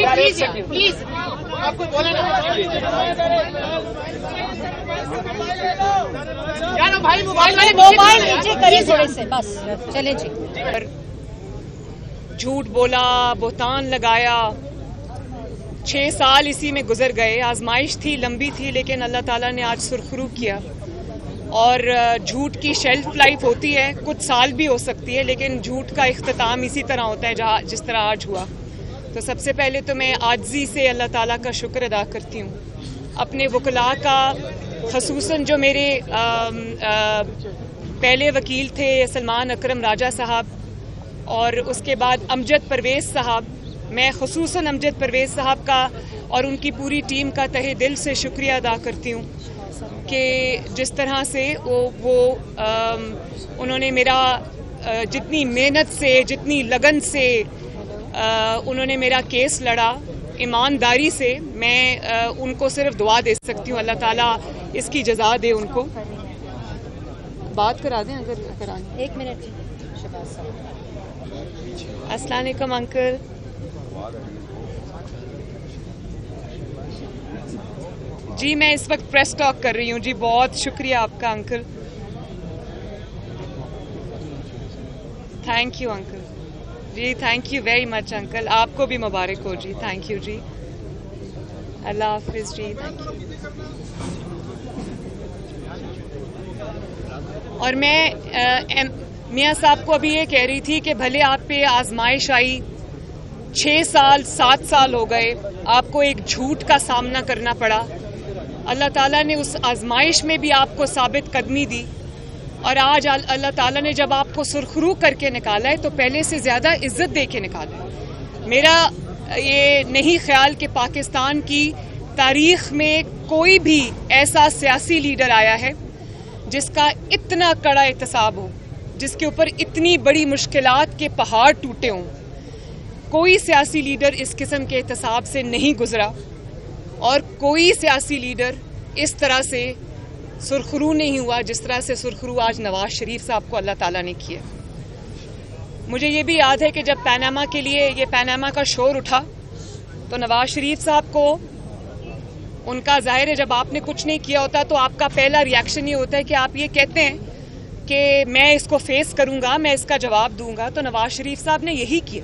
Please आपको बोले ना भाई मोबाइल नीचे करिए थोड़े से, बस चले जी। झूठ बोला, बुहतान लगाया, 6 साल इसी में गुजर गए। आजमाइश थी, लंबी थी, लेकिन अल्लाह ताला ने आज सुरखरू किया। और झूठ की शेल्फ लाइफ होती है, कुछ साल भी हो सकती है, लेकिन झूठ का इख्तिताम इसी तरह होता है जिस तरह आज हुआ। तो सबसे पहले तो मैं आजिज़ी से अल्लाह ताला का शुक्र अदा करती हूँ, अपने वकला का, खसूसन जो मेरे पहले वकील थे सलमान अकरम राजा साहब, और उसके बाद अमजद परवेज़ साहब। मैं खसूसन अमजद परवेज़ साहब का और उनकी पूरी टीम का तहे दिल से शुक्रिया अदा करती हूँ कि जिस तरह से उन्होंने मेरा जितनी मेहनत से, जितनी लगन से उन्होंने मेरा केस लड़ा, ईमानदारी से। मैं उनको सिर्फ दुआ दे सकती हूँ, अल्लाह ताला इसकी जज़ा दे उनको। बात करा दें अगर करानी। 1 मिनट जी। अस्सलाम वालेकुम अंकल। जी मैं इस वक्त प्रेस टॉक कर रही हूँ जी। बहुत शुक्रिया आपका अंकल, थैंक यू अंकल जी, thank you very much uncle. आपको भी मुबारक हो जी, थैंक यू जी, अल्लाह हाफिज जी, थैंक यू। और मैं मियाँ साहब को अभी ये कह रही थी कि भले आप पे आजमाइश आई, 6 साल 7 साल हो गए, आपको एक झूठ का सामना करना पड़ा। अल्लाह ताला ने उस आजमाइश में भी आपको साबित कदमी दी, और आज अल्लाह ताला ने जब आपको सुरखरू करके निकाला है तो पहले से ज़्यादा इज्जत दे के निकाला है। मेरा ये नहीं ख्याल कि पाकिस्तान की तारीख में कोई भी ऐसा सियासी लीडर आया है जिसका इतना कड़ा एहतसाब हो, जिसके ऊपर इतनी बड़ी मुश्किलात के पहाड़ टूटे हों। कोई सियासी लीडर इस किस्म के एहतसाब से नहीं गुजरा, और कोई सियासी लीडर इस तरह से सुरखरू नहीं हुआ जिस तरह से सुरखरू आज नवाज शरीफ साहब को अल्लाह ताला ने किया। मुझे ये भी याद है कि जब पनामा के लिए ये पनामा का शोर उठा तो नवाज शरीफ साहब को, उनका जाहिर है जब आपने कुछ नहीं किया होता तो आपका पहला रिएक्शन ये होता है कि आप ये कहते हैं कि मैं इसको फेस करूंगा, मैं इसका जवाब दूंगा। तो नवाज शरीफ साहब ने यही किया।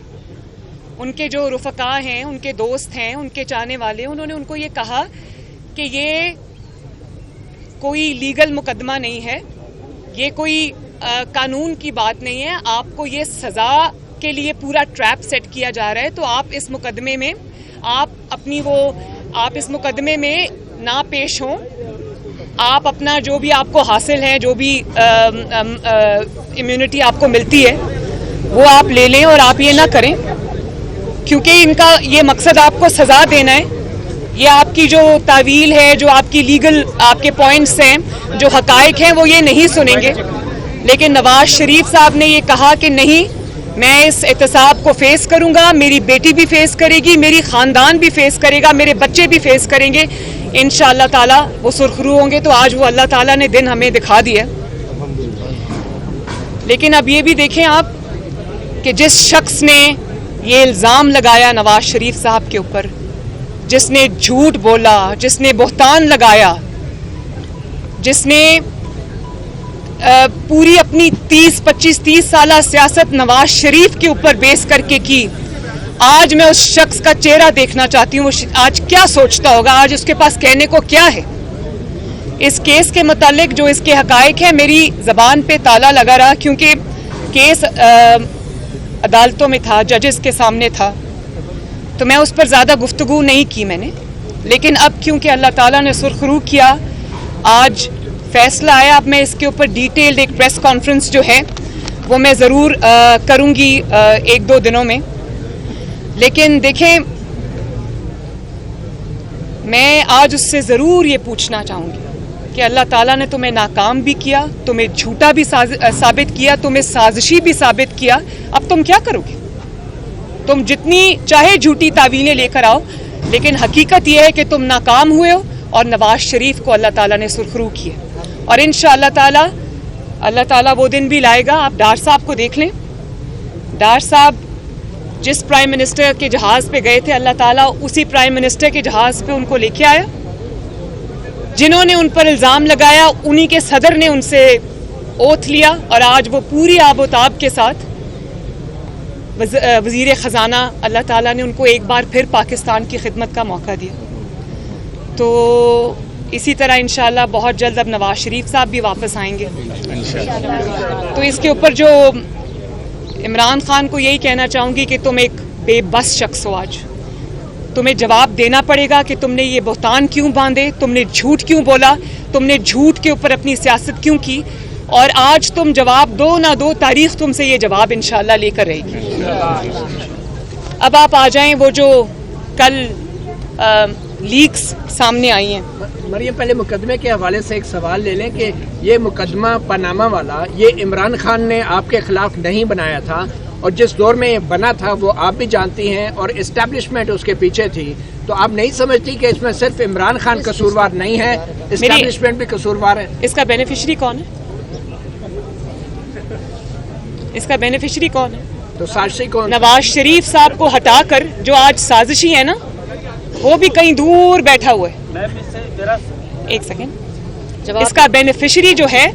उनके जो रुफका हैं, उनके दोस्त हैं, उनके चाहने वाले, उन्होंने उनको ये कहा कि ये कोई लीगल मुकदमा नहीं है, ये कोई कानून की बात नहीं है, आपको ये सजा के लिए पूरा ट्रैप सेट किया जा रहा है। तो आप इस मुकदमे में आप इस मुकदमे में ना पेश हों, आप अपना जो भी आपको हासिल है, जो भी इम्यूनिटी आपको मिलती है वो आप ले लें, और आप ये ना करें, क्योंकि इनका ये मकसद आपको सजा देना है। ये आपकी जो तावील है, जो आपकी लीगल आपके पॉइंट्स हैं, जो हकायक हैं, वो ये नहीं सुनेंगे। लेकिन नवाज शरीफ साहब ने ये कहा कि नहीं, मैं इस एहतसाब को फेस करूंगा, मेरी बेटी भी फेस करेगी, मेरी खानदान भी फेस करेगा, मेरे बच्चे भी फेस करेंगे, इंशाअल्लाह ताला वो सुरखरू होंगे। तो आज वो अल्लाह ताला ने दिन हमें दिखा दिया। लेकिन अब ये भी देखें आप कि जिस शख्स ने ये इल्ज़ाम लगाया नवाज शरीफ साहब के ऊपर, जिसने झूठ बोला, जिसने बुहतान लगाया, जिसने पूरी अपनी 25-30 साल सियासत नवाज शरीफ के ऊपर बेस करके की, आज मैं उस शख्स का चेहरा देखना चाहती हूँ। वो आज क्या सोचता होगा, आज उसके पास कहने को क्या है। इस केस के मुतालिक जो इसके हकायक हैं, मेरी ज़बान पे ताला लगा रहा, क्योंकि केस अदालतों में था, जजेस के सामने था, तो मैं उस पर ज़्यादा गुफ्तगू नहीं की मैंने। लेकिन अब क्योंकि अल्लाह ताला ने सुरखरू किया, आज फैसला आया, अब मैं इसके ऊपर डिटेल्ड एक प्रेस कॉन्फ्रेंस जो है वो मैं ज़रूर करूँगी 1-2 दिनों में। लेकिन देखें, मैं आज उससे ज़रूर ये पूछना चाहूँगी कि अल्लाह ताला ने तुम्हें नाकाम भी किया, तुम्हें झूठा भी साबित किया, तुम्हें साजिशी भी साबित किया, अब तुम क्या करोगे? तुम जितनी चाहे झूठी तावीलें लेकर आओ, लेकिन हकीकत यह है कि तुम नाकाम हुए हो, और नवाज शरीफ को अल्लाह ताला ने सुरखरू किया। और इंशाअल्लाह ताला अल्लाह ताला वो दिन भी लाएगा। आप डार साहब को देख लें, डार साहब जिस प्राइम मिनिस्टर के जहाज़ पे गए थे, अल्लाह ताला उसी प्राइम मिनिस्टर के जहाज़ पे उनको लेके आया। जिन्होंने उन पर इल्ज़ाम लगाया उन्हीं के सदर ने उनसे ओथ लिया और आज वो पूरी आबोताब के साथ वज़ीर ख़जाना, अल्लाह ताला ने उनको एक बार फिर पाकिस्तान की खिदमत का मौका दिया। तो इसी तरह इंशाअल्लाह बहुत जल्द अब नवाज शरीफ साहब भी वापस आएंगे। तो इसके ऊपर जो इमरान खान को यही कहना चाहूँगी कि तुम एक बेबस शख्स हो। आज तुम्हें जवाब देना पड़ेगा कि तुमने ये बहतान क्यों बांधे, तुमने झूठ क्यों बोला, तुमने झूठ के ऊपर अपनी सियासत क्यों की, और आज तुम जवाब दो ना दो, तारीख तुमसे ये जवाब इंशाअल्लाह लेकर रहेगी। अब आप आ जाएं वो जो कल लीक्स सामने आई हैं। मरियम, पहले मुकदमे के हवाले से एक सवाल ले लें कि ये मुकदमा पनामा वाला ये इमरान खान ने आपके खिलाफ नहीं बनाया था, और जिस दौर में ये बना था वो आप भी जानती हैं, और इस्टेब्लिशमेंट उसके पीछे थी। तो आप नहीं समझती कि इसमें सिर्फ इमरान खान कसूरवार नहीं है, इस्टेब्लिशमेंट भी कसूरवार है? इसका बेनिफिशरी कौन है? इसका बेनिफिशरी कौन है? तो साजिशी कौन? नवाज शरीफ साहब को हटाकर जो आज साजिशी है ना, वो भी कहीं दूर बैठा हुआ है। एक सेकेंड, इसका बेनिफिशरी जो है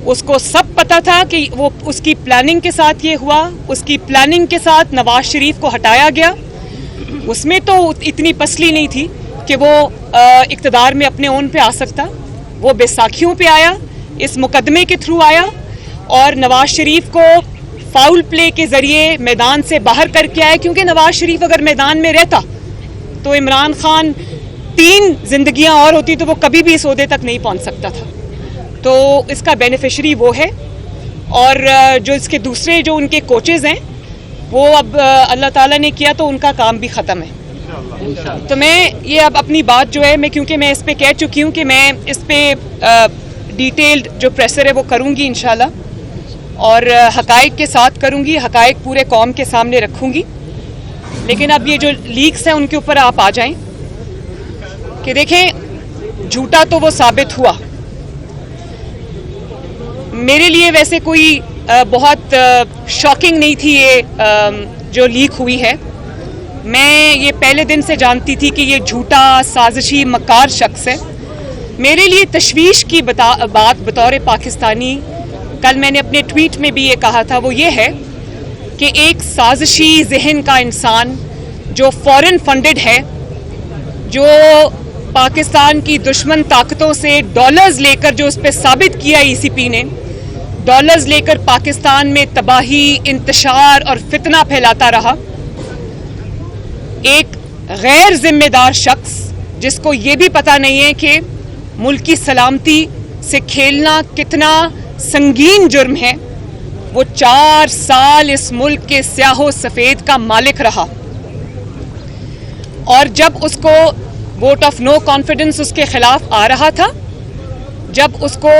उसको सब पता था कि वो उसकी प्लानिंग के साथ ये हुआ, उसकी प्लानिंग के साथ नवाज शरीफ को हटाया गया। उसमें तो इतनी पसली नहीं थी कि वो इक़्तिदार में अपने ओन पे आ सकता। वो बैसाखियों पे आया, इस मुकदमे के थ्रू आया, और नवाज शरीफ को फाउल प्ले के ज़रिए मैदान से बाहर करके आया। क्योंकि नवाज शरीफ अगर मैदान में रहता तो इमरान खान 3 जिंदगियां और होती तो वो कभी भी इस ओहदे तक नहीं पहुंच सकता था। तो इसका बेनिफिशरी वो है, और जो इसके दूसरे जो उनके कोचेज़ हैं वो अब अल्लाह ताला ने किया तो उनका काम भी ख़त्म है। तो मैं ये अब अपनी बात जो है, मैं क्योंकि मैं इस पे कह चुकी हूँ कि मैं इस पे डिटेल्ड जो प्रेशर है वो करूँगी इंशाल्लाह, और हकाइक के साथ करूँगी, हकाइक पूरे कौम के सामने रखूँगी। लेकिन अब ये जो लीक्स हैं उनके ऊपर आप आ जाएं कि देखें झूठा तो वो साबित हुआ। मेरे लिए वैसे कोई बहुत शॉकिंग नहीं थी ये जो लीक हुई है। मैं ये पहले दिन से जानती थी कि ये झूठा साजिशी मक्कार शख्स है। मेरे लिए तशवीश की बात बतौर पाकिस्तानी, कल मैंने अपने ट्वीट में भी ये कहा था, वो ये है कि एक साजिशी जहन का इंसान जो फॉरेन फंडेड है, जो पाकिस्तान की दुश्मन ताकतों से डॉलर्स लेकर, जो उस पर साबित किया ईसीपी ने, डॉलर्स लेकर पाकिस्तान में तबाही, इंतशार और फितना फैलाता रहा। एक गैर जिम्मेदार शख्स जिसको ये भी पता नहीं है कि मुल्क की सलामती से खेलना कितना संगीन जुर्म है, वो 4 साल इस मुल्क के स्याहो सफ़ेद का मालिक रहा। और जब उसको वोट ऑफ नो कॉन्फिडेंस उसके खिलाफ आ रहा था, जब उसको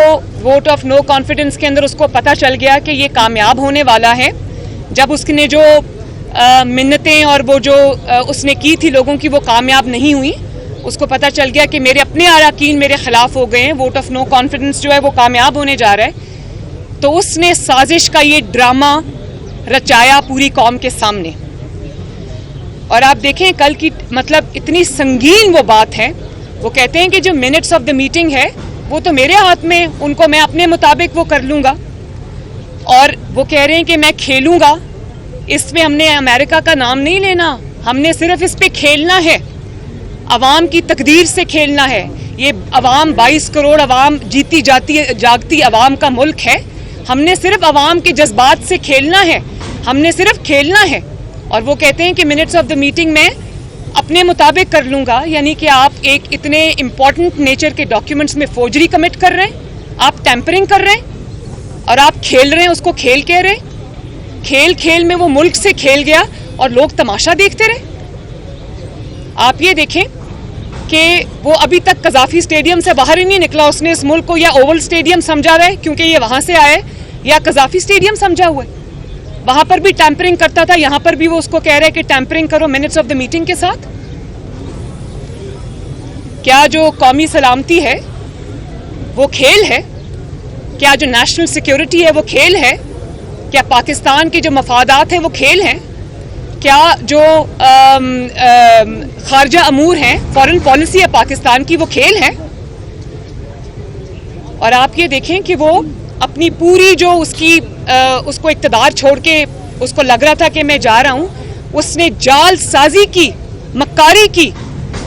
वोट ऑफ नो कॉन्फिडेंस के अंदर उसको पता चल गया कि ये कामयाब होने वाला है, जब उसने जो मिन्नतें और वो जो उसने की थी लोगों की वो कामयाब नहीं हुई, उसको पता चल गया कि मेरे अपने अराकीन मेरे खिलाफ हो गए हैं, वोट ऑफ नो कॉन्फिडेंस जो है वो कामयाब होने जा रहा है। तो उसने साजिश का ये ड्रामा रचाया पूरी कौम के सामने। और आप देखें कल की मतलब इतनी संगीन वो बात है। वो कहते हैं कि जो मिनट्स ऑफ द मीटिंग है वो तो मेरे हाथ में, उनको मैं अपने मुताबिक वो कर लूँगा। और वो कह रहे हैं कि मैं खेलूँगा। इसमें हमने अमेरिका का नाम नहीं लेना, हमने सिर्फ इस पे खेलना है, अवाम की तकदीर से खेलना है। ये अवाम 22 करोड़ अवाम जीती जागती अवाम का मुल्क है। हमने सिर्फ अवाम के जज्बात से खेलना है, हमने सिर्फ खेलना है। और वो कहते हैं कि मिनट्स ऑफ द मीटिंग में अपने मुताबिक कर लूँगा, यानी कि आप एक इतने इम्पॉर्टेंट नेचर के डॉक्यूमेंट्स में फोर्जरी कमिट कर रहे हैं, आप टैंपरिंग कर रहे हैं और आप खेल रहे हैं, उसको खेल कह रहे हैं। खेल खेल में वो मुल्क से खेल गया और लोग तमाशा देखते रहे। आप ये देखें कि वो अभी तक कज़ाफी स्टेडियम से बाहर ही नहीं निकला। उसने इस मुल्क को या ओवल स्टेडियम समझा हुआ है क्योंकि ये वहाँ से आए, या कज़ाफी स्टेडियम समझा हुआ है। वहाँ पर भी टैंपरिंग करता था, यहाँ पर भी वो उसको कह रहे हैं कि टैंपरिंग करो मिनट्स ऑफ द मीटिंग के साथ। क्या जो कौमी सलामती है वो खेल है? क्या जो नेशनल सिक्योरिटी है वो खेल है? क्या पाकिस्तान के जो मफादात हैं वो खेल हैं? کیا جو خارجہ امور ہیں، فارن پالیسی ہے پاکستان کی، وہ کھیل ہے؟ اور آپ یہ دیکھیں کہ وہ اپنی پوری جو اس کو اقتدار چھوڑ کے اس کو لگ رہا تھا کہ میں جا رہا ہوں، اس نے جال سازی کی، مکاری کی،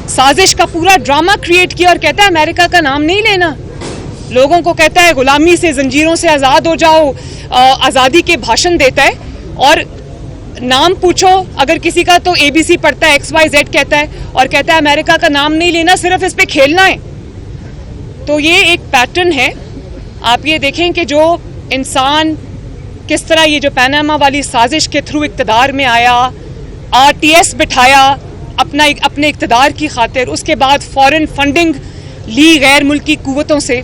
سازش کا پورا ڈرامہ کریٹ کیا، اور کہتا ہے امریکہ کا نام نہیں لینا، لوگوں کو کہتا ہے غلامی سے، زنجیروں سے آزاد ہو جاؤ، آزادی کے بھاشن دیتا ہے، اور نام پوچھو اگر کسی کا تو ABC پڑھتا ہے، XYZ کہتا ہے، اور کہتا ہے امریکہ کا نام نہیں لینا، صرف اس پہ کھیلنا ہے۔ تو یہ ایک پیٹرن ہے۔ آپ یہ دیکھیں کہ جو انسان کس طرح یہ جو پاناما والی سازش کے تھرو اقتدار میں آیا، RTS بٹھایا اپنے اقتدار کی خاطر، اس کے بعد فورن فنڈنگ لی غیر ملکی قوتوں سے،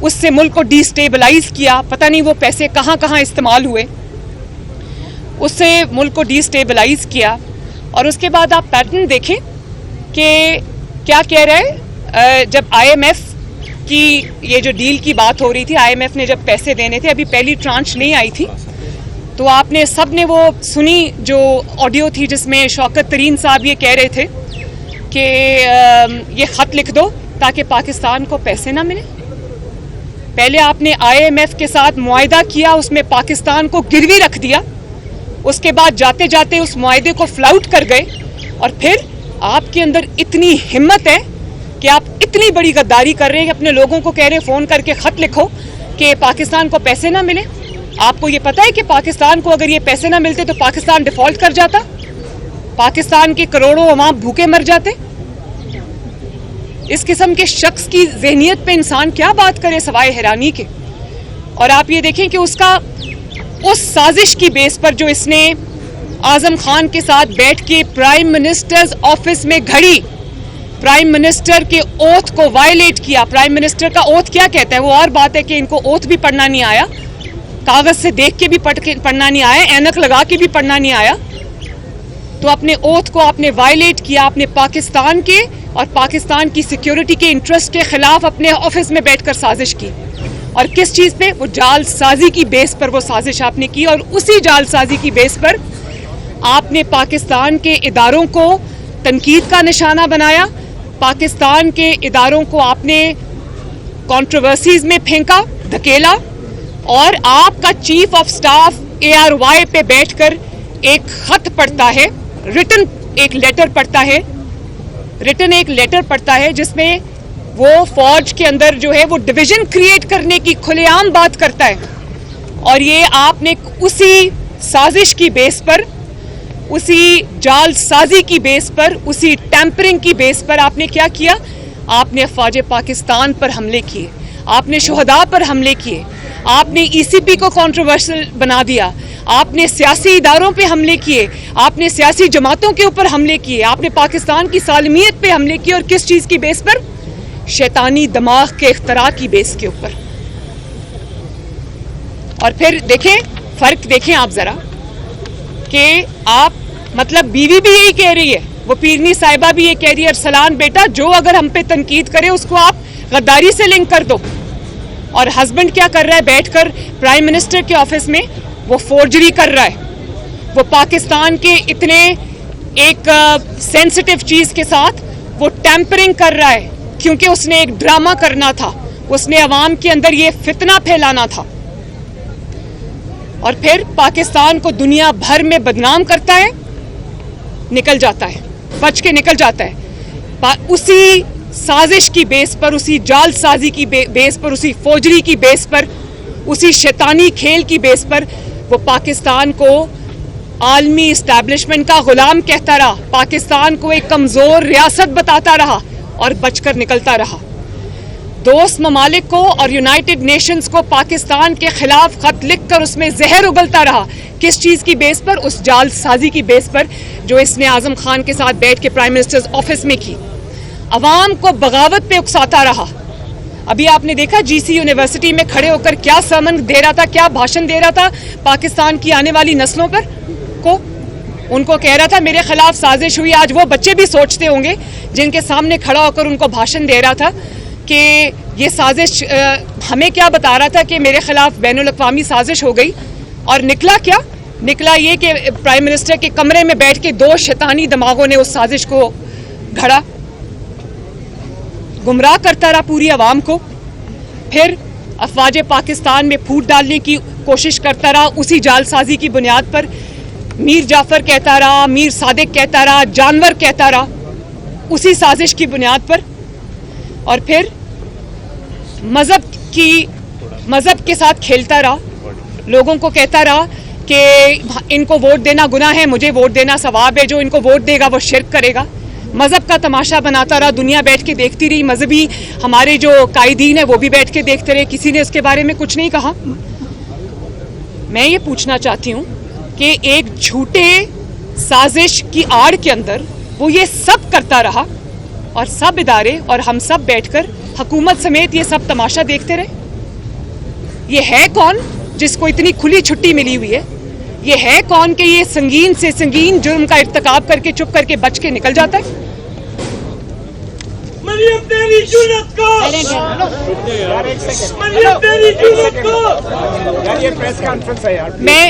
اس سے ملک کو ڈی سٹیبلائز کیا، پتہ نہیں وہ پیسے کہاں کہاں استعمال ہوئے، اس سے ملک کو ڈی سٹیبلائز کیا۔ اور اس کے بعد آپ پیٹرن دیکھیں کہ کیا کہہ رہے ہیں، جب IMF کی یہ جو ڈیل کی بات ہو رہی تھی، IMF نے جب پیسے دینے تھے، ابھی پہلی ٹرانچ نہیں آئی تھی، تو آپ نے سب نے وہ سنی جو آڈیو تھی جس میں شوکت ترین صاحب یہ کہہ رہے تھے کہ یہ خط لکھ دو تاکہ پاکستان کو پیسے نہ ملے۔ پہلے آپ نے IMF کے ساتھ معاہدہ کیا، اس میں پاکستان کو گروی رکھ دیا، اس کے بعد جاتے جاتے اس معاہدے کو فلاؤٹ کر گئے، اور پھر آپ کے اندر اتنی ہمت ہے کہ آپ اتنی بڑی غداری کر رہے ہیں کہ اپنے لوگوں کو کہہ رہے ہیں فون کر کے خط لکھو کہ پاکستان کو پیسے نہ ملے۔ آپ کو یہ پتہ ہے کہ پاکستان کو اگر یہ پیسے نہ ملتے تو پاکستان ڈیفالٹ کر جاتا، پاکستان کے کروڑوں عوام بھوکے مر جاتے۔ اس قسم کے شخص کی ذہنیت پہ انسان کیا بات کرے سوائے حیرانی کے۔ اور آپ یہ دیکھیں کہ اس سازش کی بیس پر جو اس نے اعظم خان کے ساتھ بیٹھ کے پرائم منسٹرز آفس میں گھڑی، پرائم منسٹر کے اوتھ کو وائلیٹ کیا۔ پرائم منسٹر کا اوتھ کیا کہتا ہے؟ وہ اور بات ہے کہ ان کو اوتھ بھی پڑھنا نہیں آیا، کاغذ سے دیکھ کے بھی پڑھنا نہیں آیا، اینک لگا کے بھی پڑھنا نہیں آیا، تو اپنے اوتھ کو آپ نے وائلیٹ کیا، آپ نے پاکستان کے اور پاکستان کی سیکیورٹی کے انٹرسٹ کے خلاف اپنے آفس میں بیٹھ کر سازش کی۔ اور کس چیز پہ؟ وہ جال سازی کی بیس پر وہ سازش آپ نے کی، اور اسی جال سازی کی بیس پر آپ نے پاکستان کے اداروں کو تنقید کا نشانہ بنایا، پاکستان کے اداروں کو آپ نے کنٹروورسیز میں پھینکا، دھکیلا، اور آپ کا چیف آف سٹاف ARY پہ بیٹھ کر ایک خط پڑھتا ہے، ریٹن ایک لیٹر پڑھتا ہے جس میں وہ فوج کے اندر جو ہے وہ ڈویژن کریٹ کرنے کی کھلے عام بات کرتا ہے۔ اور یہ آپ نے اسی سازش کی بیس پر، اسی جال سازی کی بیس پر، اسی ٹیمپرنگ کی بیس پر آپ نے کیا کیا؟ آپ نے افواج پاکستان پر حملے کیے، آپ نے شہداء پر حملے کیے، آپ نے ECP کو کنٹروورشل بنا دیا، آپ نے سیاسی اداروں پہ حملے کیے، آپ نے سیاسی جماعتوں کے اوپر حملے کیے، آپ نے پاکستان کی سالمیت پہ حملے کیے، اور کس چیز کی بیس پر؟ شیطانی دماغ کے اختراع کی بیس کے اوپر۔ اور پھر دیکھیں فرق، دیکھیں آپ ذرا کہ آپ مطلب بیوی بھی یہی کہہ رہی ہے، وہ پیرنی صاحبہ بھی یہ کہہ رہی ہے، ارسلان بیٹا جو اگر ہم پہ تنقید کرے اس کو آپ غداری سے لنک کر دو۔ اور ہسبینڈ کیا کر رہا ہے؟ بیٹھ کر پرائم منسٹر کے آفس میں وہ فورجری کر رہا ہے، وہ پاکستان کے اتنے ایک سینسٹیو چیز کے ساتھ وہ ٹیمپرنگ کر رہا ہے، کیونکہ اس نے ایک ڈرامہ کرنا تھا، اس نے عوام کے اندر یہ فتنہ پھیلانا تھا، اور پھر پاکستان کو دنیا بھر میں بدنام کرتا ہے، نکل جاتا ہے، بچ کے نکل جاتا ہے۔ اسی سازش کی بیس پر، اسی جال سازی کی بیس پر، اسی فوجری کی بیس پر، اسی شیطانی کھیل کی بیس پر وہ پاکستان کو عالمی اسٹیبلشمنٹ کا غلام کہتا رہا، پاکستان کو ایک کمزور ریاست بتاتا رہا اور بچ کر نکلتا رہا۔ دوست ممالک کو اور یونائٹڈ نیشنز کو پاکستان کے خلاف خط لکھ کر اس میں زہر اگلتا رہا۔ کس چیز کی بیس پر؟ اس جال سازی کی بیس پر جو اس نے اعظم خان کے ساتھ بیٹھ کے پرائم منسٹرز آفس میں کی۔ عوام کو بغاوت پہ اکساتا رہا۔ ابھی آپ نے دیکھا GC یونیورسٹی میں کھڑے ہو کر کیا سرمن دے رہا تھا، کیا بھاشن دے رہا تھا پاکستان کی آنے والی نسلوں پر کو، ان کو کہہ رہا تھا میرے خلاف سازش ہوئی۔ آج وہ بچے بھی سوچتے ہوں گے جن کے سامنے کھڑا ہو کر ان کو بھاشن دے رہا تھا کہ یہ سازش ہمیں کیا بتا رہا تھا کہ میرے خلاف بین الاقوامی سازش ہو گئی، اور نکلا کیا؟ निकला ये कि प्राइम मिनिस्टर के कमरे में बैठ के 2 शैतानी दिमागों ने उस साजिश को घड़ा, गुमराह करता रहा पूरी आवाम को, फिर अफवाज पाकिस्तान में फूट डालने की कोशिश करता रहा उसी जालसाजी की बुनियाद पर। मीर जाफर कहता रहा, मीर सादिक कहता रहा, जानवर कहता रहा उसी साजिश की बुनियाद पर। और फिर मजहब के साथ खेलता रहा, लोगों को कहता रहा कि इनको वोट देना गुनाह है, मुझे वोट देना सवाब है, जो इनको वोट देगा वो शिर्क करेगा। मजहब का तमाशा बनाता रहा, दुनिया बैठ के देखती रही, मजहबी हमारे जो कायदीन है वो भी बैठ के देखते रहे, किसी ने इसके बारे में कुछ नहीं कहा। मैं ये पूछना चाहती हूँ कि एक झूठे साजिश की आड़ के अंदर वो ये सब करता रहा और सब इदारे और हम सब बैठकर हुकूमत समेत ये सब तमाशा देखते रहे। ये है कौन जिसको इतनी खुली छुट्टी मिली हुई है? ये है कौन कि ये संगीन से संगीन जुर्म का इर्तिकाब करके चुप करके बच के निकल जाता है? मरियम तेरी जुर्रत को, मरियम तेरी जुर्रत को। ये प्रेस कॉन्फ्रेंस है यार। मैं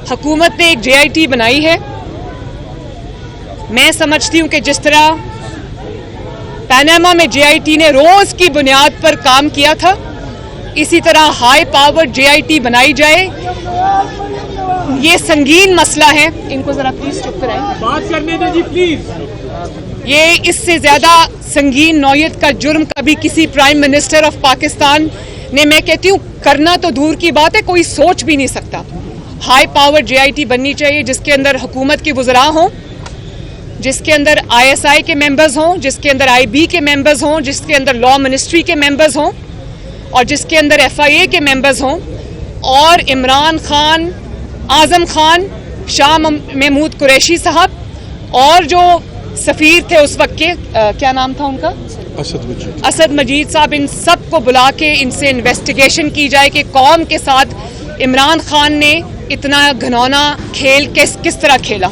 हुकूमत ने एक JIT बनाई है। मैं समझती हूं कि जिस तरह पनामा में JIT ने रोज की बुनियाद पर काम किया था, इसी तरह हाई पावर JIT बनाई जाए। ये संगीन मसला है, इनको जरा प्लीज चुप कराएं, बात करने दो जी प्लीज। ये इससे ज्यादा संगीन नौयत का जुर्म कभी किसी प्राइम मिनिस्टर ऑफ पाकिस्तान ने, मैं कहती हूँ करना तो दूर की बात है, कोई सोच भी नहीं सकता। हाई पावर JIT बननी चाहिए जिसके अंदर हुकूमत के वज़रा हों, जिसके अंदर ISI के मेंबर्स हों, जिसके अंदर IB के मेंबर्स हों, जिसके अंदर लॉ मिनिस्ट्री के मेंबर्स हों और जिसके अंदर FIA के मेंबर्स हों। और इमरान खान, आज़म खान, शाह महमूद कुरैशी साहब और जो सफ़ीर थे उस वक्त के, क्या नाम था उनका, असद मजीद साहब, इन सब को बुला के इनसे इन्वेस्टिगेशन की जाए कि कौम के साथ इमरान खान ने इतना घिनौना खेल किस तरह खेला।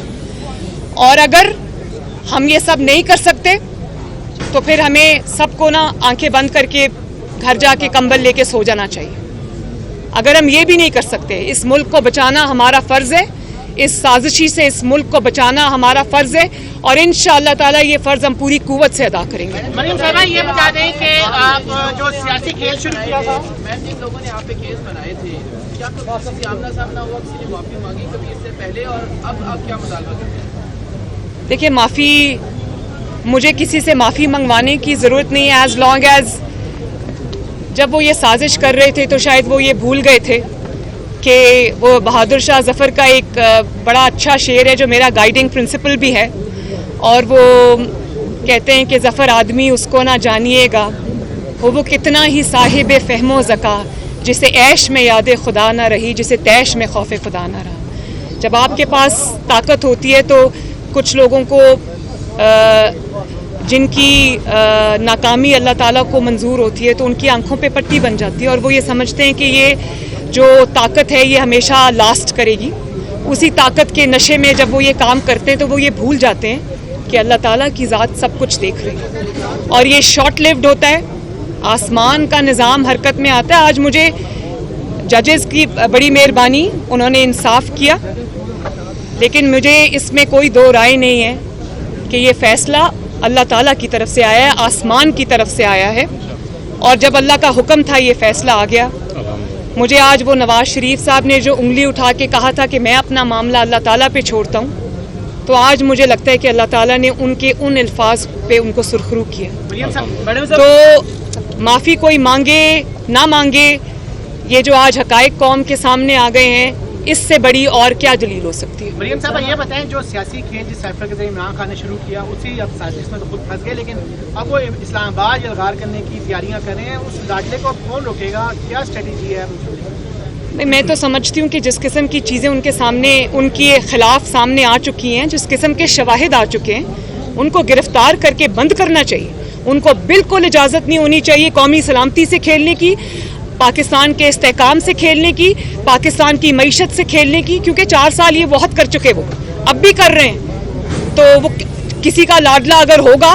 और अगर हम ये सब नहीं कर सकते तो फिर हमें सबको ना आंखें बंद करके घर जाके कंबल लेके सो जाना चाहिए। अगर हम ये भी नहीं कर सकते, इस मुल्क को बचाना हमारा फ़र्ज़ है, इस साजिशी से इस मुल्क को बचाना हमारा फ़र्ज़ है और इंशाअल्लाह ताला ये फ़र्ज़ हम पूरी कुव्वत से अदा करेंगे। मरियम साहबा ये बता दें कि आप जो सियासी खेल शुरू किया था, मैम जिन लोगों ने आप पे केस बनाए थे, क्या कभी आमना सामना हुआ, किसी ने माफ़ी मांगी कभी इससे पहले, और अब आप क्या मुतालबा करते हैं? देखिए, माफ़ी, मुझे किसी से माफ़ी मंगवाने की ज़रूरत नहीं है। एज़ लॉन्ग एज़ जब वो ये साजिश कर रहे थे तो शायद वो ये भूल गए थे कि वो बहादुर शाह ज़फ़र का एक बड़ा अच्छा शेर है जो मेरा गाइडिंग प्रिंसिपल भी है, और वो कहते हैं कि ज़फ़र आदमी उसको ना जानिएगा, वो कितना ही साहिब फ़हमो ज़का, जिसे ऐश में याद खुदा ना रही, जिसे तैश में खौफ खुदा ना रहा। जब आपके पास ताकत होती है तो कुछ लोगों को जिनकी नाकामी अल्लाह ताला को मंजूर होती है तो उनकी आंखों पे पट्टी बन जाती है और वो ये समझते हैं कि ये जो ताकत है ये हमेशा लास्ट करेगी। उसी ताकत के नशे में जब वो ये काम करते हैं तो वो ये भूल जाते हैं कि अल्लाह ताला की ज़ात सब कुछ देख रही है और ये शॉर्ट लिव्ड होता है। आसमान का निज़ाम हरकत में आता है। आज मुझे जजेस की बड़ी मेहरबानी, उन्होंने इंसाफ किया, लेकिन मुझे इसमें कोई दो राय नहीं है कि ये फ़ैसला अल्लाह ताला की तरफ से आया है, आसमान की तरफ से आया है। और जब अल्लाह का हुक्म था ये फ़ैसला आ गया। मुझे आज वो नवाज़ शरीफ साहब ने जो उंगली उठा के कहा था कि मैं अपना मामला अल्लाह ताला पे छोड़ता हूँ, तो आज मुझे लगता है कि अल्लाह ताला ने उनके उन अल्फाज पे उनको सुरखरू किया। तो माफ़ी कोई मांगे ना मांगे, ये जो आज हकायक कौम के सामने आ गए हैं, इससे बड़ी और क्या दलील हो सकती है। मरियम साहब ये बताएं, जो सियासी खेल जिस साइफर के जरिए इमरान खान ने शुरू किया उसी अब साजिश में तो खुद फंस गए, लेकिन अब वो इस्लामाबाद यलगार करने की तैयारियां कर रहे हैं, उस लाडले को अब कौन रोकेगा, क्या स्ट्रेटजी है? नहीं, मैं तो समझती हूँ कि जिस किस्म की चीज़ें उनके सामने, उनके खिलाफ सामने आ चुकी हैं, जिस किस्म के शवाहिद आ चुके हैं, उनको गिरफ्तार करके बंद करना चाहिए। उनको बिल्कुल इजाज़त नहीं होनी चाहिए कौमी सलामती से खेलने की, पाकिस्तान के इस्तेहकाम से खेलने की, पाकिस्तान की मईशत से खेलने की, क्योंकि 4 साल ये बहुत कर चुके, वो अब भी कर रहे हैं। तो वो किसी का लाडला अगर होगा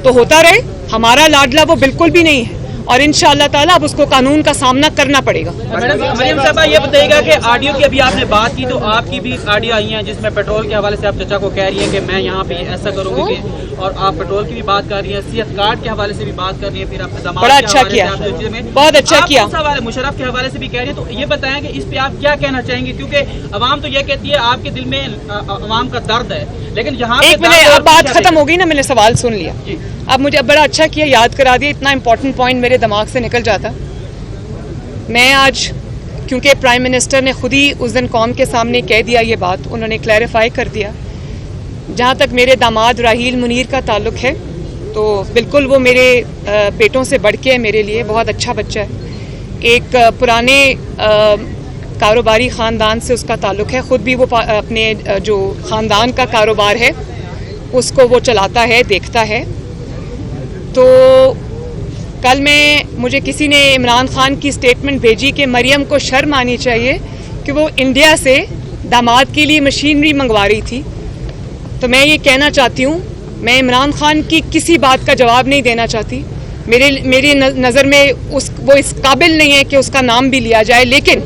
तो होता रहे, हमारा लाडला वो बिल्कुल भी नहीं है। اور انشاءاللہ تعالیٰ اب اس کو قانون کا سامنا کرنا پڑے گا. مریم صاحبہ یہ بتائیے گا کہ آڈیو کی ابھی آپ نے بات کی تو آپ کی بھی آڈیو آئی ہیں جس میں پیٹرول کے حوالے سے آپ چچا کو کہہ رہی ہیں کہ میں یہاں پہ ایسا کروں گی, اور آپ پیٹرول کی بھی بات کر رہی ہیں, صحت کارڈ کے حوالے سے بھی بات کر رہی ہیں, پھر آپ نے بڑا اچھا کیا, بہت اچھا کیا. مشرف کے حوالے سے بھی کہہ رہی ہیں, تو یہ بتائیں کہ اس پہ آپ کیا کہنا چاہیں گے, کیونکہ عوام تو یہ کہتی ہے آپ کے دل میں عوام کا درد ہے, لیکن یہاں ایک منٹ, اب بات ختم ہو گئی نا, میں نے سوال سن لیا. اب مجھے بڑا اچھا کیا یاد کرا دیا, اتنا امپورٹنٹ پوائنٹ میرے دماغ سے نکل جاتا. میں آج کیونکہ پرائم منسٹر نے خود ہی اس دن قوم کے سامنے کہہ دیا یہ بات, انہوں نے کلیریفائی کر دیا. جہاں تک میرے داماد راحیل منیر کا تعلق ہے تو بالکل وہ میرے بیٹوں سے بڑھ کے ہے, میرے لیے بہت اچھا بچہ ہے. ایک پرانے کاروباری خاندان سے اس کا تعلق ہے, خود بھی وہ اپنے جو خاندان کا کاروبار ہے اس کو وہ چلاتا ہے, دیکھتا ہے. تو کل مجھے کسی نے عمران خان کی سٹیٹمنٹ بھیجی کہ مریم کو شرم آنی چاہیے کہ وہ انڈیا سے داماد کے لیے مشینری منگوا رہی تھی. تو میں یہ کہنا چاہتی ہوں, میں عمران خان کی کسی بات کا جواب نہیں دینا چاہتی. میری نظر میں وہ اس قابل نہیں ہے کہ اس کا نام بھی لیا جائے, لیکن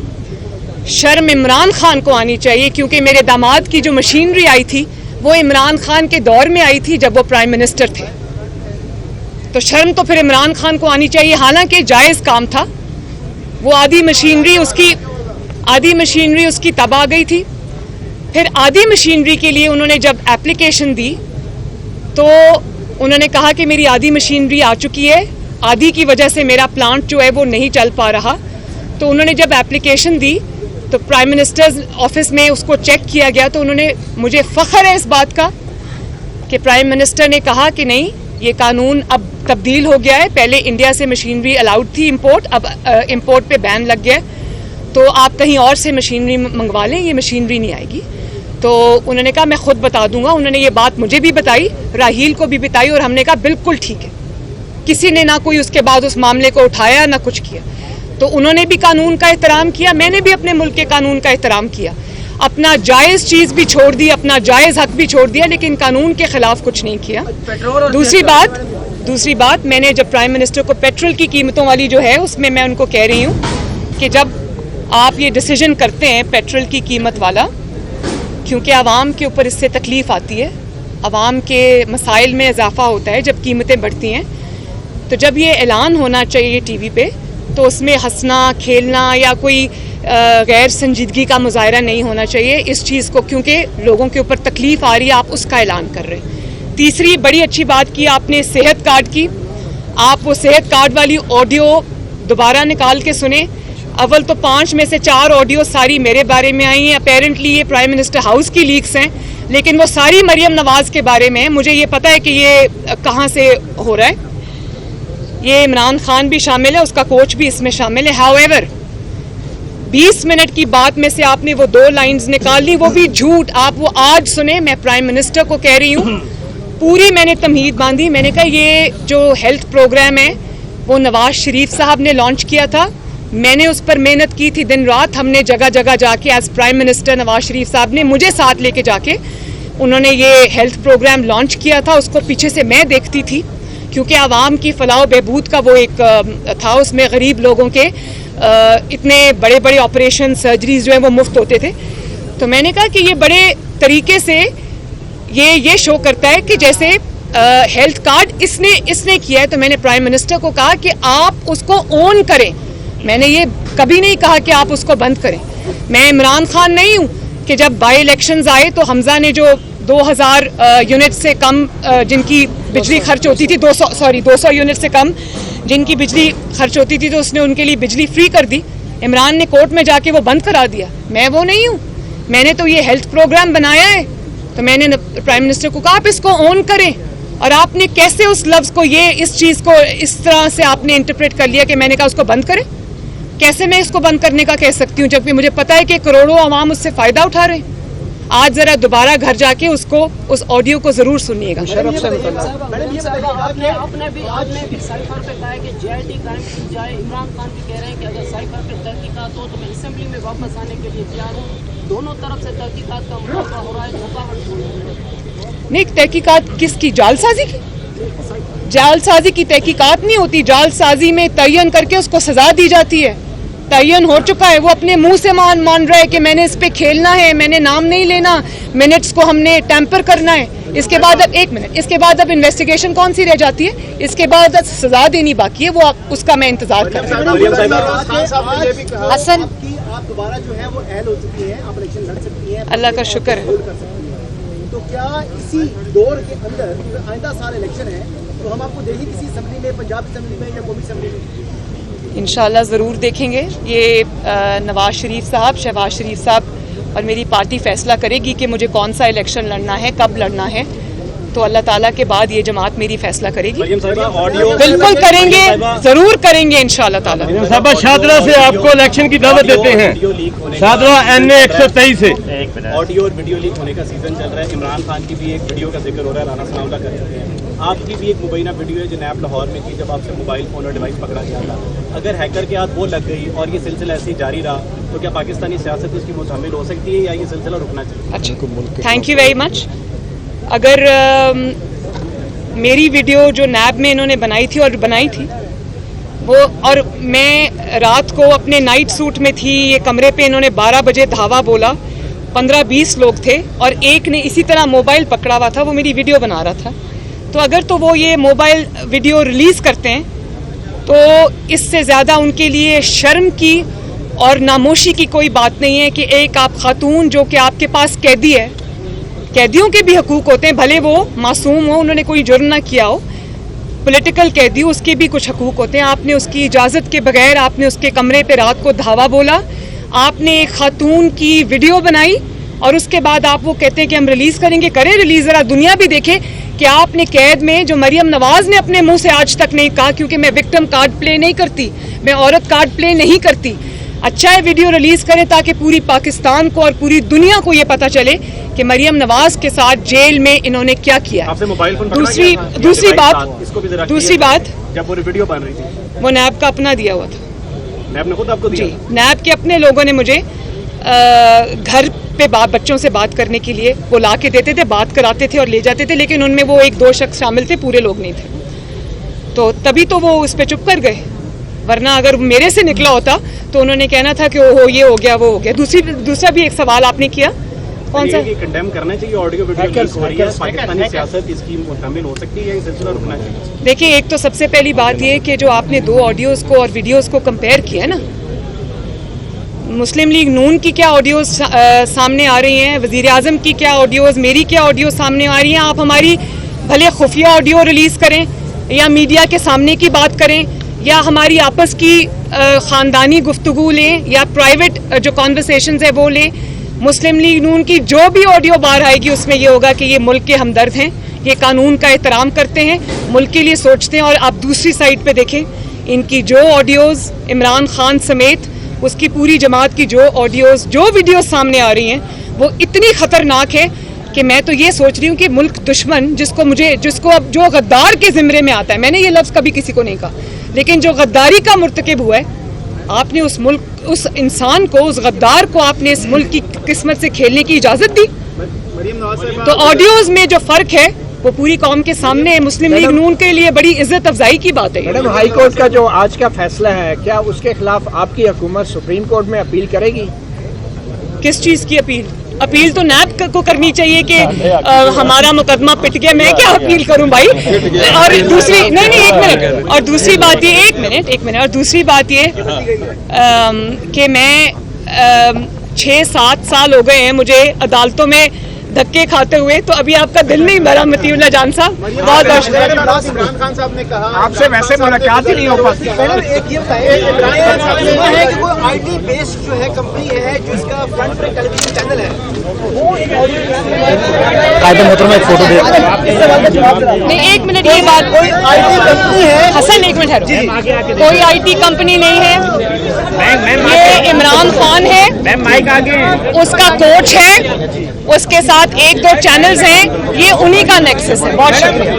شرم عمران خان کو آنی چاہیے کیونکہ میرے داماد کی جو مشینری آئی تھی وہ عمران خان کے دور میں آئی تھی جب وہ پرائم منسٹر تھے. تو شرم تو پھر عمران خان کو آنی چاہیے, حالانکہ جائز کام تھا. وہ آدھی مشینری اس کی تب آ گئی تھی. پھر آدھی مشینری کے لیے انہوں نے جب ایپلیکیشن دی تو انہوں نے کہا کہ میری آدھی مشینری آ چکی ہے, آدھی کی وجہ سے میرا پلانٹ جو ہے وہ نہیں چل پا رہا. تو انہوں نے جب ایپلیکیشن دی تو پرائم منسٹر آفس میں اس کو چیک کیا گیا, تو انہوں نے, مجھے فخر ہے اس بات کا کہ پرائم منسٹر نے کہا کہ نہیں, یہ قانون اب تبدیل ہو گیا ہے. پہلے انڈیا سے مشینری الاؤڈ تھی امپورٹ, اب امپورٹ پہ بین لگ گیا ہے, تو آپ کہیں اور سے مشینری منگوا لیں, یہ مشینری نہیں آئے گی. تو انہوں نے کہا میں خود بتا دوں گا. انہوں نے یہ بات مجھے بھی بتائی, راحیل کو بھی بتائی, اور ہم نے کہا بالکل ٹھیک ہے. کسی نے نہ کوئی اس کے بعد اس معاملے کو اٹھایا نہ کچھ کیا. تو انہوں نے بھی قانون کا احترام کیا, میں نے بھی اپنے ملک کے قانون کا احترام کیا. اپنا جائز چیز بھی چھوڑ دی, اپنا جائز حق بھی چھوڑ دیا, لیکن قانون کے خلاف کچھ نہیں کیا. دوسری بات میں نے جب پرائم منسٹر کو پیٹرول کی قیمتوں والی جو ہے اس میں ان کو کہہ رہی ہوں کہ جب آپ یہ ڈیسیجن کرتے ہیں پیٹرول کی قیمت والا, کیونکہ عوام کے اوپر اس سے تکلیف آتی ہے, عوام کے مسائل میں اضافہ ہوتا ہے جب قیمتیں بڑھتی ہیں, تو جب یہ اعلان ہونا چاہیے ٹی وی پہ تو اس میں ہنسنا کھیلنا یا کوئی غیر سنجیدگی کا مظاہرہ نہیں ہونا چاہیے اس چیز کو, کیونکہ لوگوں کے اوپر تکلیف آ رہی ہے, آپ اس کا اعلان کر رہے ہیں. تیسری بڑی اچھی بات کی آپ نے صحت کارڈ کی. آپ وہ صحت کارڈ والی آڈیو دوبارہ نکال کے سنیں. اول تو 5 میں سے 4 آڈیو ساری میرے بارے میں آئی ہیں. اپیرنٹلی یہ پرائم منسٹر ہاؤس کی لیکس ہیں, لیکن وہ ساری مریم نواز کے بارے میں ہیں. مجھے یہ پتہ ہے کہ یہ کہاں سے ہو رہا ہے. یہ عمران خان بھی شامل ہے, اس کا کوچ بھی اس میں شامل ہے. ہاؤ ایور 20 منٹ کی بات میں سے آپ نے وہ 2 لائنز نکال لی, وہ بھی جھوٹ. آپ وہ آج سنیں. میں پرائم منسٹر کو کہہ رہی ہوں, پوری میں نے تمہید باندھی. میں نے کہا یہ جو ہیلتھ پروگرام ہے وہ نواز شریف صاحب نے لانچ کیا تھا, میں نے اس پر محنت کی تھی دن رات. ہم نے جگہ جگہ جا کے as prime minister Nawaz Sharif صاحب نے مجھے ساتھ لے کے جا کے انہوں نے یہ ہیلتھ پروگرام لانچ کیا تھا. اس کو پیچھے سے میں دیکھتی تھی کیونکہ عوام کی فلاح و بہبود کا وہ ایک تھا. اس میں غریب لوگوں کے اتنے بڑے بڑے آپریشن سرجریز جو ہیں وہ مفت ہوتے تھے. تو میں نے کہا کہ یہ بڑے طریقے سے یہ شو کرتا ہے کہ جیسے ہیلتھ کارڈ اس نے کیا ہے. تو میں نے پرائم منسٹر کو کہا کہ آپ اس کو اون کریں. میں نے یہ کبھی نہیں کہا کہ آپ اس کو بند کریں. میں عمران خان نہیں ہوں کہ جب بائی الیکشنز آئے تو حمزہ نے جو 2000 یونٹ سے کم جن کی بجلی خرچ ہوتی تھی 200 یونٹ سے کم جن کی بجلی خرچ ہوتی تھی تو اس نے ان کے لیے بجلی فری کر دی. عمران نے کورٹ میں جا کے وہ بند کرا دیا. میں وہ نہیں ہوں. میں نے تو یہ ہیلتھ پروگرام بنایا ہے. تو میں نے پرائم منسٹر کو کہا آپ اس کو اون کریں. اور آپ نے کیسے اس لفظ کو اس چیز کو اس طرح سے آپ نے انٹرپریٹ کر لیا کہ میں نے کہا اس کو بند کریں. کیسے میں اس کو بند کرنے کا کہہ سکتی ہوں جبکہ مجھے پتا ہے کہ کروڑوں عوام اس سے فائدہ اٹھا رہے ہیں. آج ذرا دوبارہ گھر جا کے اس آڈیو کو ضرور سنیے گا. آپ نے بھی سائفر پہ کہا ہے کہ JIT قائم کی جائے. عمران خان بھی کہہ رہے ہیں کہ اگر سائفر پہ تحقیقات ہو تو میں اسمبلی میں واپس آنے کے لیے تیار ہوں. دونوں طرف سے تحقیقات کا مطالبہ ہو رہا ہے. رکاوٹ نہیں, تحقیقات کس کی؟ جعل سازی کی. जालसाजी की तहकीकात नहीं होती, जालसाजी में तयन करके उसको सजा दी जाती है। तयन हो चुका है, वो अपने मुंह से मान रहा है कि मैंने इस पे खेलना है, मैंने नाम नहीं लेना, मिनट्स को हमने टैंपर करना है। इसके बाद अब एक मिनट, इसके बाद अब इन्वेस्टिगेशन कौन सी रह जाती है, इसके बाद सजा देनी बाकी है, वो उसका मैं इंतजार कर रहा हूँ। हसन आप दोबारा जो है वो एल हो चुकी है, आप इलेक्शन लड़ सकती हैं, अल्लाह का शुक्र है। तो क्या इसी दौर के अंदर आइंदा साल इलेक्शन है तो हम आपको देखें किसी असेंबली में, पंजाब असेंबली में या कौमी असेंबली में? इंशाल्लाह ज़रूर देखेंगे। ये नवाज शरीफ साहब, शहबाज शरीफ साहब और मेरी पार्टी फैसला करेगी कि मुझे कौन सा इलेक्शन लड़ना है, कब लड़ना है। तो अल्लाह ताला के बाद ये जमात मेरी फैसला करेगी। बिल्कुल करेंगे, ज़रूर करेंगे इंशाल्लाह ताला। साहबा शादरा से आपको इलेक्शन की दावत देते हैं, शादरा NA 123 से। ऑडियो और वीडियो लीक होने का सीजन चल रहा है। इमरान खान की भी एक वीडियो का जिक्र हो रहा है, राना सनाउल्लाह कर रहे हैं। आपकी भी एक मुबैना वीडियो है जो नैब लाहौर में थी, जब आपसे मोबाइल फोन और डिवाइस पकड़ा गया था। अगर हैकर के हाथ वो लग गई और ये सिलसिला ऐसे ही जारी रहा तो क्या पाकिस्तानी सियासत उसकी मुशामिल हो सकती है या ये सिलसिला रुकना चाहिए? अच्छा, थैंक यू वेरी मच। अगर मेरी वीडियो जो नैब में इन्होंने बनाई थी वो, और मैं रात को अपने नाइट सूट में थी, ये कमरे पे इन्होंने 12 बजे धावा बोला, 15-20 लोग थे और एक ने इसी तरह मोबाइल पकड़ा हुआ था, वो मेरी वीडियो बना रहा था। तो अगर तो वो ये मोबाइल वीडियो रिलीज़ करते हैं तो इससे ज़्यादा उनके लिए शर्म की और नामोशी की कोई बात नहीं है कि एक आप खातून जो कि आपके पास कैदी है, कैदियों के भी हकूक़ होते हैं, भले वो मासूम हो, उन्होंने कोई जुर्म ना किया हो, पॉलिटिकल कैदी, उसके भी कुछ हकूक़ होते हैं। आपने उसकी इजाज़त के बगैर आपने उसके कमरे पे रात को धावा बोला, आपने एक खातून की वीडियो बनाई और उसके बाद आप वो कहते हैं कि हम रिलीज़ करेंगे। करें रिलीज़, ज़रा दुनिया भी देखे कि आपने कैद में, जो मरियम नवाज़ ने अपने मुंह से आज तक नहीं कहा, क्योंकि मैं विक्टिम कार्ड प्ले नहीं करती, मैं औरत कार्ड प्ले नहीं करती। अच्छा है वीडियो रिलीज़ करें ताकि पूरी पाकिस्तान को और पूरी दुनिया को ये पता चले कि मरियम नवाज के साथ जेल में इन्होंने क्या किया। आपसे मोबाइल फोन दूसरी बात जब वो वीडियो बन रही थी वो नैब का अपना दिया हुआ था। नैब ने खुद आपको दिया? जी, नैब के अपने लोगों ने मुझे घर पे बच्चों से बात करने के लिए वो ला के देते थे, बात कराते थे और ले जाते थे, लेकिन उनमें वो 1-2 शख्स शामिल थे, पूरे लोग नहीं थे। तो तभी तो वो उस पर चुप कर गए, वरना अगर मेरे से निकला होता तो उन्होंने कहना था कि ओहो ये हो गया वो हो गया। दूसरा भी एक सवाल आपने किया, कौन सा? कंडेम करना चाहिए ऑडियो वीडियो लीक हो रही है, पाकिस्तानी सियासत इसकी शामिल हो सकती है या ये सिलसिला रुकना चाहिए? देखिए, एक तो सबसे पहली बात ये कि जो आपने 2 ऑडियोज़ को और वीडियोज़ को कंपेयर किया ना, मुस्लिम लीग नून की क्या ऑडियोज़ सामने आ रही हैं, वज़ीर आज़म की क्या ऑडियोज़, मेरी क्या ऑडियो सामने आ रही हैं। आप हमारी भले खुफिया ऑडियो रिलीज़ करें या मीडिया के सामने की बात करें या हमारी आपस की ख़ानदानी गुफ्तगू लें या प्राइवेट जो कॉन्वर्सेशंस है वो लें, मुस्लिम लीग नून की जो भी ऑडियो बाहर आएगी उसमें ये होगा कि ये मुल्क के हमदर्द हैं, ये कानून का एहतराम करते हैं, मुल्क के लिए सोचते हैं। और आप दूसरी साइड पे देखें, इनकी जो ऑडियोज़ इमरान खान समेत उसकी पूरी जमात की जो ऑडियोज़ जो वीडियोज़ सामने आ रही हैं वो इतनी ख़तरनाक है कि मैं तो ये सोच रही हूँ कि मुल्क दुश्मन जिसको अब जो गद्दार के ज़िम्मे में आता है, मैंने ये लफ्ज़ कभी किसी को नहीं कहा, लेकिन जो गद्दारी का मुर्तकिब हुआ है, आपने उस इंसान को, उस गद्दार को आपने इस मुल्क की किस्मत से खेलने की इजाज़त दी। तो ऑडियोज़ में जो फ़र्क है वो पूरी कौम के सामने है। मुस्लिम लीग नून के लिए बड़ी इज्जत अफजाई की बात है। मैडम, हाई कोर्ट का जो आज का फैसला है, क्या उसके खिलाफ आपकी हुकूमत सुप्रीम कोर्ट में अपील करेगी? किस चीज़ की अपील? अपील तो नैब को करनी चाहिए कि हमारा मुकदमा पिट गया, मैं क्या अपील करूं भाई। और दूसरी नहीं एक मिनट, और दूसरी बात ये एक मिनट और दूसरी बात ये कि मैं 6-7 साल हो गए हैं मुझे अदालतों में धक्के खाते हुए, तो अभी आपका दिल नहीं भरा मतीउल्लाह जान साहब? बहुत बहुत शुक्रिया। इमरान खान साहब ने कहा आपसे वैसे मुलाकात ही नहीं हो पाती। मैडम एक ये बताइए, इमरान खान साहब ने कहा है कि वो IT बेस्ड जो है कंपनी है जिसका फ्रंट पे टेलीविजन चैनल है, वो नहीं, एक मिनट, ये बात कोई IT कंपनी है। हसन एक मिनट ठहरो, कोई IT कंपनी नहीं है, ये इमरान खान है, उसका कोच है, उसके साथ 1-2 चैनल्स हैं, ये उन्हीं का नेक्सस है। बहुत शुक्रिया।